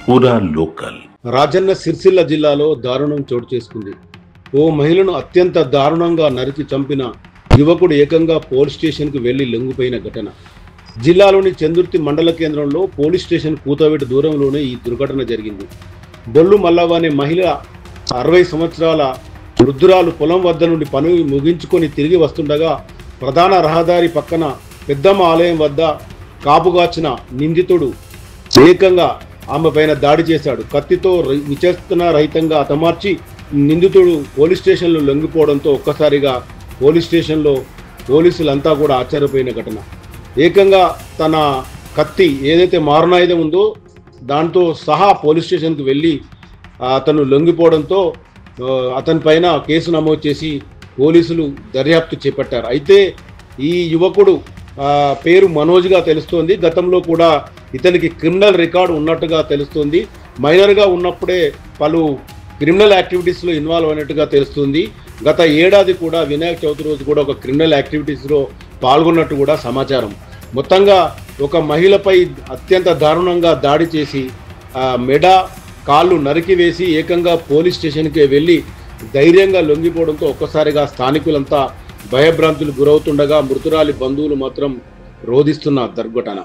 పూరా లోకల్. రాజన్న సిరిసిల్ల జిల్లాలో దారుణం చోటు చేసుకుంది. ఓ మహిళను అత్యంత దారుణంగా నరికి చంపిన యువకుడు ఏకంగా పోలీస్ స్టేషన్కు వెళ్లి లొంగిపోయిన ఘటన. జిల్లాలోని చందుర్తి మండల కేంద్రంలో పోలీస్ స్టేషన్ కూతవేటు దూరంలోనే ఈ దుర్ఘటన జరిగింది. బొల్లు మల్లవ్వ అనే మహిళ 60 సంవత్సరాల వృద్ధురాలు పొలం వద్ద నుండి పని ముగించుకొని తిరిగి వస్తుండగా ప్రధాన రహదారి పక్కన పెద్దమ్మ ఆలయం వద్ద కాపుగాచిన నిందితుడు ఏకంగా ఆమె పైన దాడి చేశాడు. కత్తితో విచక్షణ రహితంగా హతమార్చి నిందితుడు పోలీస్ స్టేషన్లో లొంగిపోవడంతో ఒక్కసారిగా పోలీస్ స్టేషన్లో పోలీసులంతా కూడా ఆశ్చర్యపోయిన ఘటన. ఏకంగా తన కత్తి ఏదైతే మారణాయుధం ఉందో దాంతో సహా పోలీస్ స్టేషన్కి వెళ్ళి అతను లొంగిపోవడంతో అతని పైన కేసు నమోదు చేసి పోలీసులు దర్యాప్తు చేపట్టారు. అయితే ఈ యువకుడు పేరు మనోజ్గా తెలుస్తోంది. గతంలో కూడా ఇతనికి క్రిమినల్ రికార్డు ఉన్నట్టుగా తెలుస్తుంది. మైనర్గా ఉన్నప్పుడే పలు క్రిమినల్ యాక్టివిటీస్లో ఇన్వాల్వ్ అయినట్టుగా తెలుస్తుంది. గత ఏడాది కూడా వినాయక చవితి రోజు కూడా ఒక క్రిమినల్ యాక్టివిటీస్లో పాల్గొన్నట్టు కూడా సమాచారం. మొత్తంగా ఒక మహిళపై అత్యంత దారుణంగా దాడి చేసి మెడ కాళ్ళు నరికివేసి ఏకంగా పోలీస్ స్టేషన్కి వెళ్ళి ధైర్యంగా లొంగిపోవడంతో ఒక్కసారిగా స్థానికులంతా భయభ్రాంతులు గురవుతుండగా మృతురాలి బంధువులు మాత్రం రోధిస్తున్న దుర్ఘటన.